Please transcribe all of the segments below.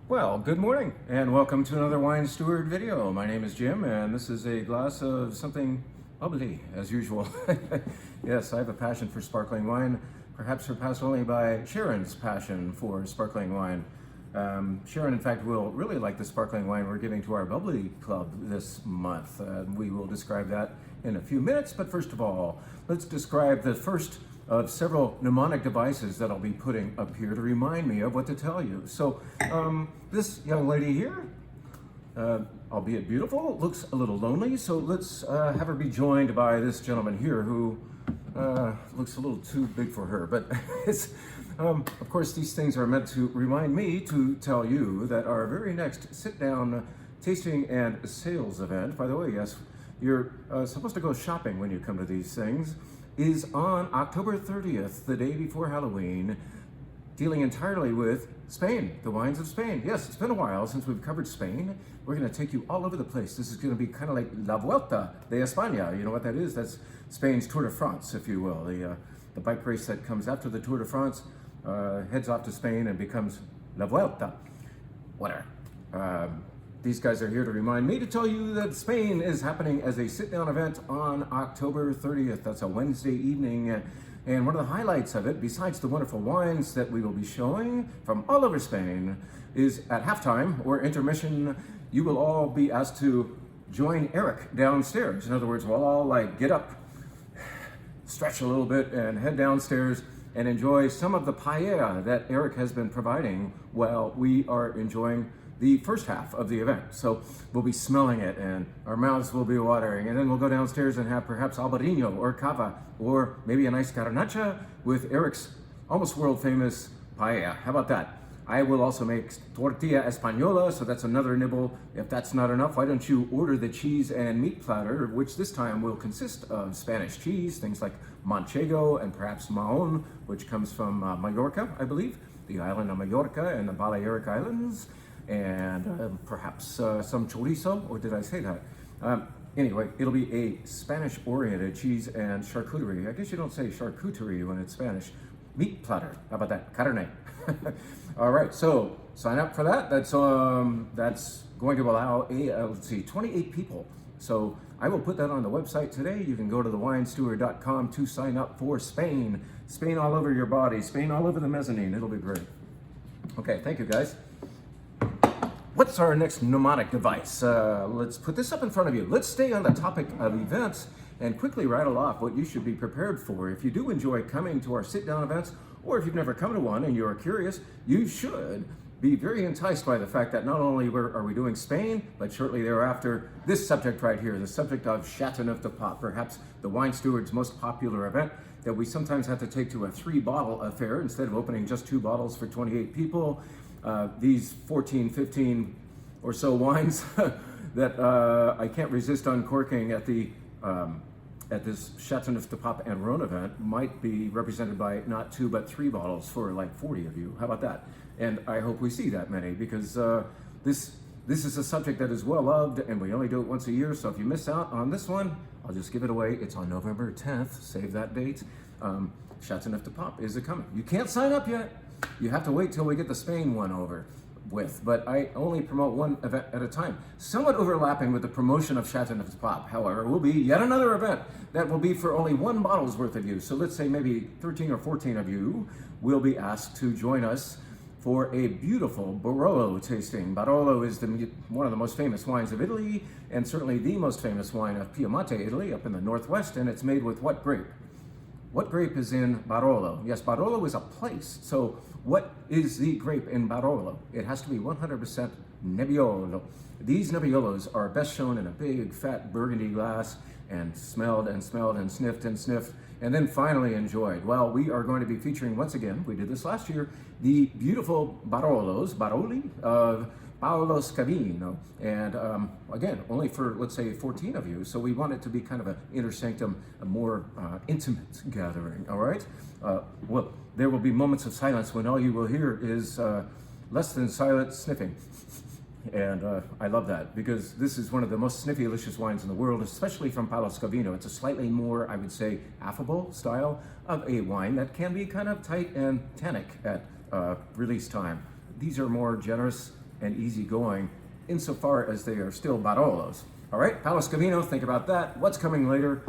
Well, good morning and welcome to another Wine Steward video. My name is Jim and this is a glass of something bubbly as usual. Yes, I have a passion for sparkling wine, perhaps surpassed only by Sharon's passion for sparkling wine. Sharon, in fact, will really like the sparkling wine we're giving to our Bubbly Club this month. We will describe that in a few minutes, but first of all, let's describe the first of several mnemonic devices that I'll be putting up here to remind me of what to tell you. So this young lady here, albeit beautiful, looks a little lonely, so let's have her be joined by this gentleman here who looks a little too big for her, but it's, of course, these things are meant to remind me to tell you that our very next sit-down tasting and sales event, by the way, yes, you're supposed to go shopping when you come to these things, is on October 30th, the day before Halloween, dealing entirely with Spain, the wines of Spain. Yes, it's been a while since we've covered Spain. We're going to take you all over the place. This is going to be kind of like La Vuelta de España. You know what that is? That's Spain's Tour de France, if you will. The bike race that comes after the Tour de France heads off to Spain and becomes La Vuelta. Whatever. These guys are here to remind me to tell you that Spain is happening as a sit-down event on October 30th. That's a Wednesday evening. And one of the highlights of it, besides the wonderful wines that we will be showing from all over Spain, is at halftime or intermission, you will all be asked to join Eric downstairs. In other words, we'll all get up, stretch a little bit, and head downstairs and enjoy some of the paella that Eric has been providing while we are enjoying the first half of the event. So we'll be smelling it and our mouths will be watering, and then we'll go downstairs and have perhaps albarino or cava or maybe a nice garnacha with Eric's almost world famous paella. How about that? I will also make tortilla española, so that's another nibble. If that's not enough, why don't you order the cheese and meat platter, which this time will consist of Spanish cheese, things like manchego and perhaps mahon, which comes from Mallorca, I believe, the island of Mallorca and the Balearic Islands, and perhaps some chorizo, or did I say that? Anyway, it'll be a Spanish-oriented cheese and charcuterie. I guess you don't say charcuterie when it's Spanish. Meat platter, how about that? Carne. All right, so sign up for that. That's going to allow, let's see, 28 people. So I will put that on the website today. You can go to thewinesteward.com to sign up for Spain. Spain all over your body, Spain all over the mezzanine. It'll be great. Okay, thank you guys. What's our next mnemonic device? Let's put this up in front of you. Let's stay on the topic of events and quickly rattle off what you should be prepared for. If you do enjoy coming to our sit-down events, or if you've never come to one and you're curious, you should be very enticed by the fact that not only are we doing Spain, but shortly thereafter, this subject right here, the subject of Chateauneuf-du-Pape, perhaps the Wine Steward's most popular event that we sometimes have to take to a 3-bottle affair instead of opening just 2 bottles for 28 people. These 14, 15 or so wines that I can't resist uncorking at this Chateauneuf-du-Pape and Rhone event might be represented by not 2 but 3 bottles for like 40 of you. How about that? And I hope we see that many, because this is a subject that is well loved and we only do it once a year. So if you miss out on this one, I'll just give it away. It's on November 10th. Save that date. Chateauneuf-du-Pape is coming. You can't sign up yet. You have to wait till we get the Spain one over with, but I only promote one event at a time. Somewhat overlapping with the promotion of Chateauneuf-du-Pape, however, will be yet another event that will be for only 1 bottle's worth of you. So let's say maybe 13 or 14 of you will be asked to join us for a beautiful Barolo tasting. Barolo is one of the most famous wines of Italy, and certainly the most famous wine of Piemonte, Italy, up in the northwest, and it's made with what grape? What grape is in Barolo? Yes, Barolo is a place. So what is the grape in Barolo? It has to be 100% Nebbiolo. These Nebbiolos are best shown in a big, fat Burgundy glass and smelled and smelled and sniffed, and then finally enjoyed. Well, we are going to be featuring, once again, we did this last year, the beautiful Baroli of Paolo Scavino, and again, only for, let's say, 14 of you, so we want it to be kind of an inner sanctum, a more intimate gathering, all right? Well, there will be moments of silence when all you will hear is less than silent sniffing. And I love that, because this is one of the most sniffy-licious wines in the world, especially from Paolo Scavino. It's a slightly more, I would say, affable style of a wine that can be kind of tight and tannic at release time. These are more generous and easygoing insofar as they are still Barolos. All right, Paolo Scavino, think about that. What's coming later?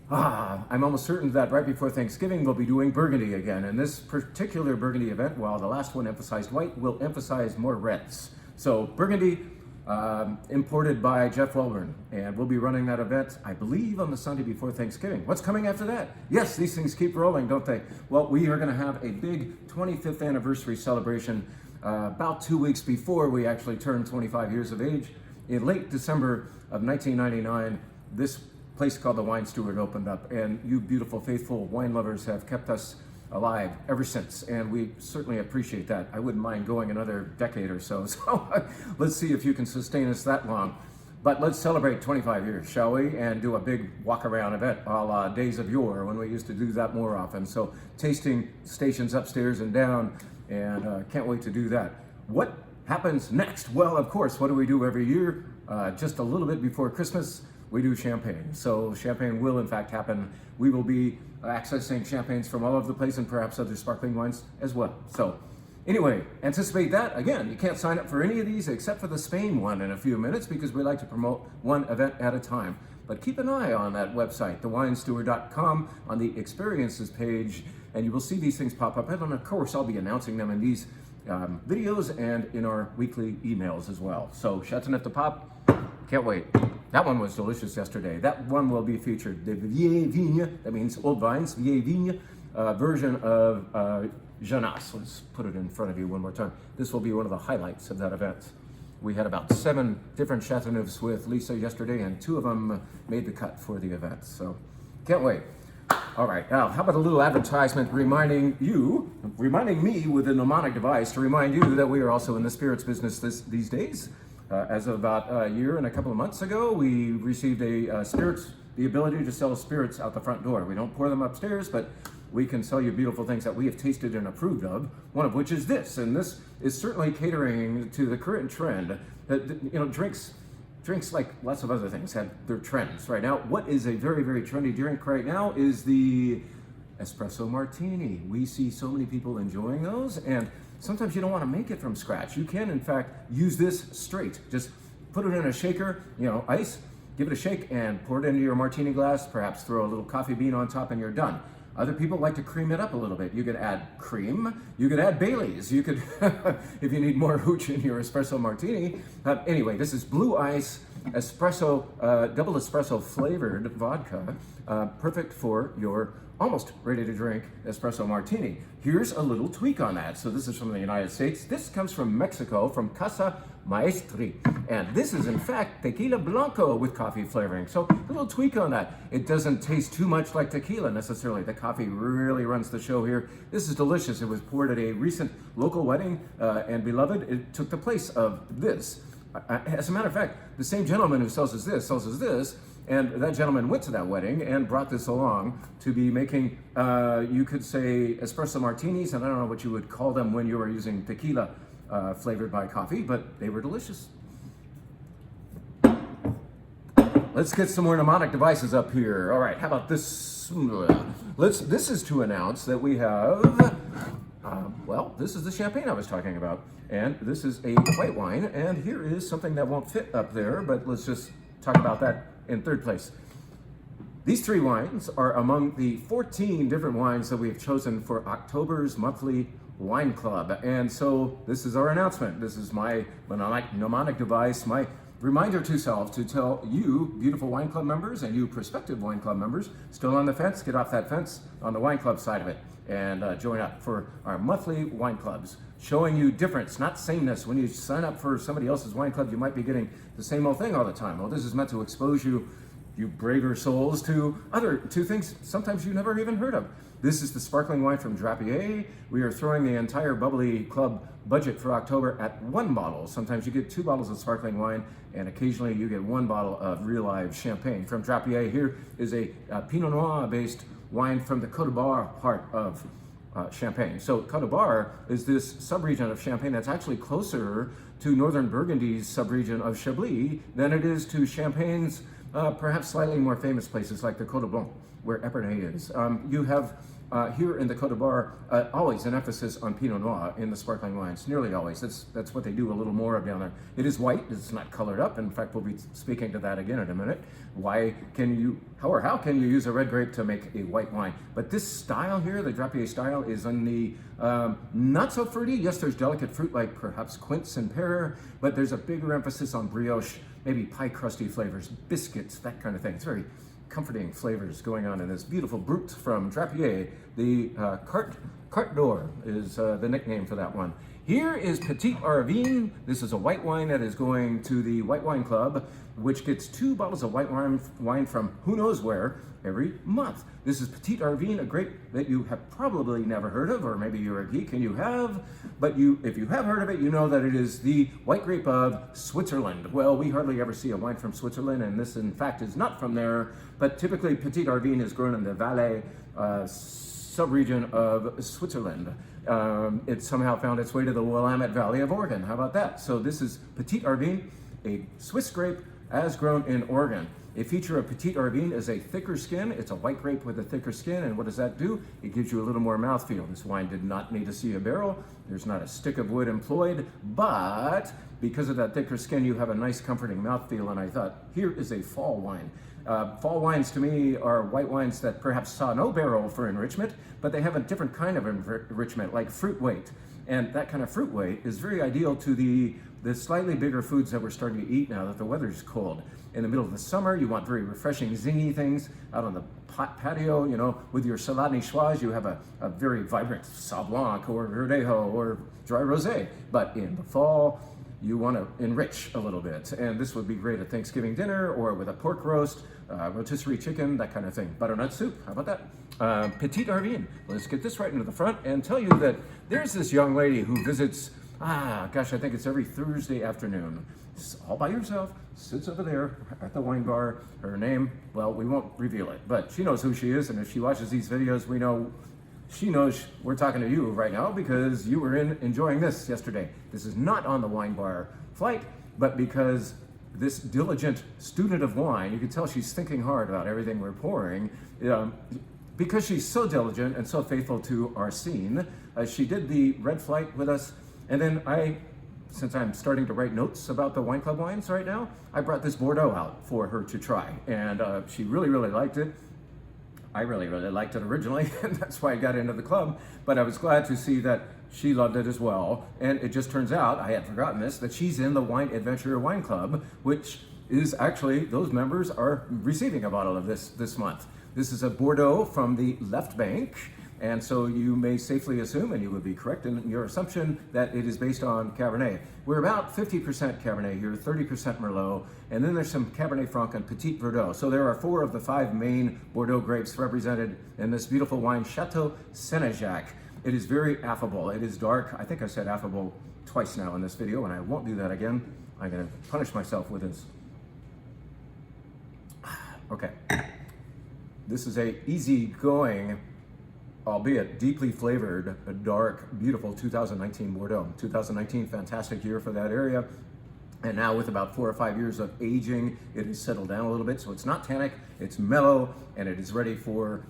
I'm almost certain that right before Thanksgiving we'll be doing Burgundy again. And this particular Burgundy event, while the last one emphasized white, will emphasize more reds. So Burgundy, imported by Jeff Welburn, and we'll be running that event, I believe, on the Sunday before Thanksgiving. What's coming after that? Yes, these things keep rolling, don't they? Well, we are going to have a big 25th anniversary celebration about 2 weeks before we actually turn 25 years of age. In late December of 1999, this place called the Wine Steward opened up, and you beautiful, faithful wine lovers have kept us alive ever since, and we certainly appreciate that. I wouldn't mind going another decade or so, so let's see if you can sustain us that long. But let's celebrate 25 years, shall we? And do a big walk-around event a la Days of Yore, when we used to do that more often. So tasting stations upstairs and down, and can't wait to do that. What happens next? Well, of course, what do we do every year? Just a little bit before Christmas, we do champagne. So champagne will in fact happen. We will be accessing champagnes from all over the place and perhaps other sparkling wines as well. So anyway, anticipate that. Again, you can't sign up for any of these except for the Spain one in a few minutes because we like to promote one event at a time. But keep an eye on that website, thewinesteward.com, on the experiences page, and you will see these things pop up. And of course, I'll be announcing them in these videos and in our weekly emails as well. So Chateauneuf de Pape, can't wait. That one was delicious yesterday. That one will be featured. The Vieille Vigne, that means old vines, Vieille Vigne version of Jeunesse. Let's put it in front of you one more time. This will be one of the highlights of that event. We had about 7 different Chateauneufs with Lisa yesterday, and 2 of them made the cut for the event. So can't wait. All right, now how about a little advertisement reminding me with a mnemonic device to remind you that we are also in the spirits business these days. As of about a year and a couple of months ago, we received the ability to sell spirits out the front door. We don't pour them upstairs, but we can sell you beautiful things that we have tasted and approved of, one of which is this. And this is certainly catering to the current trend that, drinks like lots of other things have their trends right now. What is a very, very trendy drink right now is the espresso martini. We see so many people enjoying those, and sometimes you don't want to make it from scratch. You can, in fact, use this straight. Just put it in a shaker, ice, give it a shake, and pour it into your martini glass. Perhaps throw a little coffee bean on top, and you're done. Other people like to cream it up a little bit. You could add cream. You could add Baileys. You could, if you need more hooch in your espresso martini. Anyway, this is blue ice espresso, double espresso flavored vodka, perfect for your almost ready to drink espresso martini. Here's a little tweak on that. So this is from the United States. This comes from Mexico, from Casa Maestri. And this is in fact tequila blanco with coffee flavoring. So a little tweak on that. It doesn't taste too much like tequila necessarily. The coffee really runs the show here. This is delicious. It was poured at a recent local wedding, and beloved, it took the place of this. As a matter of fact, the same gentleman who sells us this, and that gentleman went to that wedding and brought this along to be making, you could say, espresso martinis, and I don't know what you would call them when you were using tequila flavored by coffee, but they were delicious. Let's get some more mnemonic devices up here. All right, how about this? This is to announce that we have, this is the champagne I was talking about, and this is a white wine, and here is something that won't fit up there, but let's just talk about that in third place. These 3 wines are among the 14 different wines that we have chosen for October's monthly wine club. And so this is our announcement. This is my mnemonic device, my reminder to self to tell you, beautiful wine club members, and you prospective wine club members, still on the fence, get off that fence on the wine club side of it and join up for our monthly wine clubs, showing you difference, not sameness. When you sign up for somebody else's wine club, you might be getting the same old thing all the time. Well, this is meant to expose you braver souls, to things sometimes you never even heard of. This is the sparkling wine from Drapier. We are throwing the entire Bubbly Club budget for October at 1 bottle. Sometimes you get 2 bottles of sparkling wine, and occasionally you get 1 bottle of real live champagne. From Drapier, here is a Pinot Noir-based wine from the Côte d'Ivoire part of Champagne. So Côte d'Ivoire is this subregion of Champagne that's actually closer to northern Burgundy's subregion of Chablis than it is to Champagne's perhaps slightly more famous places like the Côte de Blanc, where Epernay is. You have here in the Côte d'Ivoire, always an emphasis on Pinot Noir in the sparkling wines, nearly always. That's what they do a little more of down there. It is white, it's not colored up. In fact, we'll be speaking to that again in a minute. How can you use a red grape to make a white wine? But this style here, the Drapier style, is on the not so fruity. Yes, there's delicate fruit like perhaps quince and pear, but there's a bigger emphasis on brioche, maybe pie crusty flavors, biscuits, that kind of thing. It's very comforting flavors going on in this beautiful Brut from Drapier. The Carte d'Or is the nickname for that one. Here is Petit Arvin. This is a white wine that is going to the White Wine Club, which gets 2 bottles of white wine from who knows where every month. This is Petit Arvin, a grape that you have probably never heard of, or maybe you're a geek and you have, but if you have heard of it, you know that it is the white grape of Switzerland. Well, we hardly ever see a wine from Switzerland, and this in fact is not from there, but typically Petit Arvin is grown in the Valais sub-region of Switzerland. It somehow found its way to the Willamette Valley of Oregon. How about that? So this is Petit Arvin, a Swiss grape as grown in Oregon. A feature of Petit Arvin is a thicker skin. It's a white grape with a thicker skin, and what does that do? It gives you a little more mouthfeel. This wine did not need to see a barrel. There's not a stick of wood employed, but because of that thicker skin, you have a nice comforting mouthfeel, and I thought, here is a fall wine. Fall wines to me are white wines that perhaps saw no barrel for enrichment, but they have a different kind of enrichment, like fruit weight. And that kind of fruit weight is very ideal to the slightly bigger foods that we're starting to eat now that the weather's cold. In the middle of the summer, you want very refreshing, zingy things out on the patio, you know, with your salade niçoise, you have a very vibrant Sauv Blanc or Verdejo or dry rosé. But in the fall, you want to enrich a little bit. And this would be great at Thanksgiving dinner or with a pork roast, rotisserie chicken, that kind of thing. Butternut soup, how about that? Petit Arvin. Let's get this right into the front and tell you that there's this young lady who visits, I think it's every Thursday afternoon. All by herself, sits over there at the wine bar. Her name, well, we won't reveal it, but she knows who she is, and if she watches these videos, we know she knows we're talking to you right now because you were enjoying this yesterday. This is not on the wine bar flight, but because this diligent student of wine, you can tell she's thinking hard about everything we're pouring, because she's so diligent and so faithful to our scene. She did the red flight with us, and then since I'm starting to write notes about the Wine Club wines right now, I brought this Bordeaux out for her to try, and she really, really liked it. I really, really liked it originally, and that's why I got into the club, but I was glad to see that she loved it as well. And it just turns out, I had forgotten this, that she's in the Wine Adventure Wine Club, which is actually, those members are receiving a bottle of this month. This is a Bordeaux from the left bank, and so you may safely assume, and you would be correct in your assumption, that it is based on Cabernet. We're about 50% Cabernet here, 30% Merlot, and then there's some Cabernet Franc and Petit Verdot. So there are 4 of the 5 main Bordeaux grapes represented in this beautiful wine, Chateau Senejac. It is very affable. It is dark. I think I said affable twice now in this video, and I won't do that again. I'm gonna punish myself with this. Okay. This is a easygoing, albeit deeply flavored, a dark, beautiful 2019 Bordeaux. 2019, fantastic year for that area. And now with about 4 or 5 years of aging, it has settled down a little bit. So it's not tannic, it's mellow, and it is ready for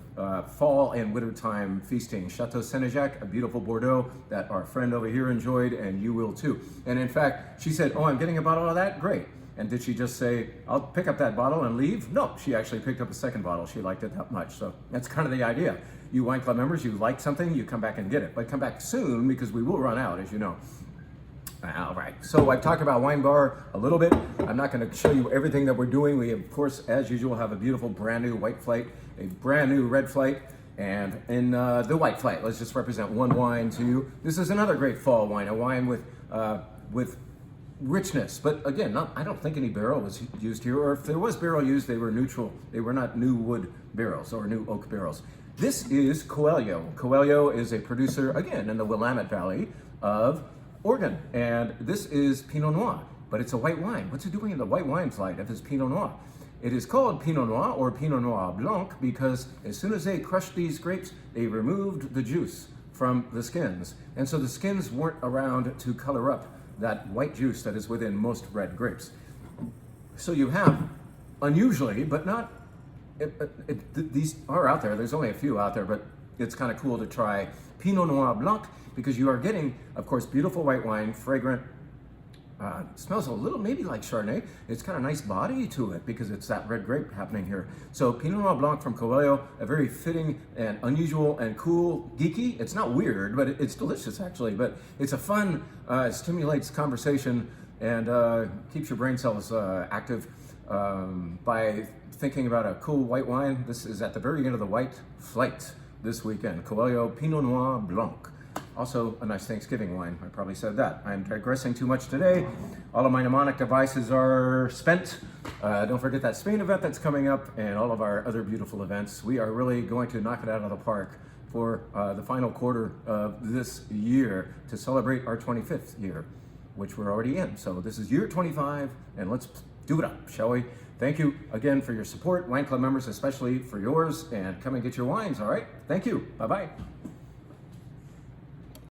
fall and wintertime feasting. Chateau Senejac, a beautiful Bordeaux that our friend over here enjoyed, and you will too. And in fact, she said, oh, I'm getting a bottle of that? Great. And did she just say, I'll pick up that bottle and leave? No, she actually picked up a second bottle. She liked it that much. So that's kind of the idea. You Wine Club members, you like something, you come back and get it. But come back soon because we will run out, as you know. All right, so I've talked about Wine Bar a little bit. I'm not going to show you everything that we're doing. We, of course, as usual, have a beautiful brand new white flight, a brand new red flight, and in the white flight, let's just represent one wine to you. This is another great fall wine, a wine with richness, but again, I don't think any barrel was used here, or if there was barrel used, they were neutral. They were not new wood barrels or new oak barrels. This is Coelho. Coelho is a producer, again, in the Willamette Valley of Oregon, and this is Pinot Noir, but it's a white wine. What's it doing in the white wine flight if it's Pinot Noir? It is called Pinot Noir or Pinot Noir Blanc because as soon as they crushed these grapes, they removed the juice from the skins, and so the skins weren't around to color up that white juice that is within most red grapes. So you have, unusually, but not, these are out there, there's only a few out there, but it's kind of cool to try Pinot Noir Blanc because you are getting, of course, beautiful white wine, fragrant. Smells a little maybe like Chardonnay. It's got a nice body to it because it's that red grape happening here. So Pinot Noir Blanc from Coelho, a very fitting and unusual and cool, geeky. It's not weird, but it's delicious actually. But it's a fun, stimulates conversation and keeps your brain cells active by thinking about a cool white wine. This is at the very end of the white flight this weekend. Coelho Pinot Noir Blanc. Also a nice Thanksgiving wine. I probably said that. I'm digressing too much today. All of my mnemonic devices are spent. Don't forget that Spain event that's coming up and all of our other beautiful events. We are really going to knock it out of the park for the final quarter of this year to celebrate our 25th year, which we're already in. So this is year 25 and let's do it up, shall we? Thank you again for your support, Wine Club members, especially for yours, and come and get your wines, all right? Thank you. Bye-bye.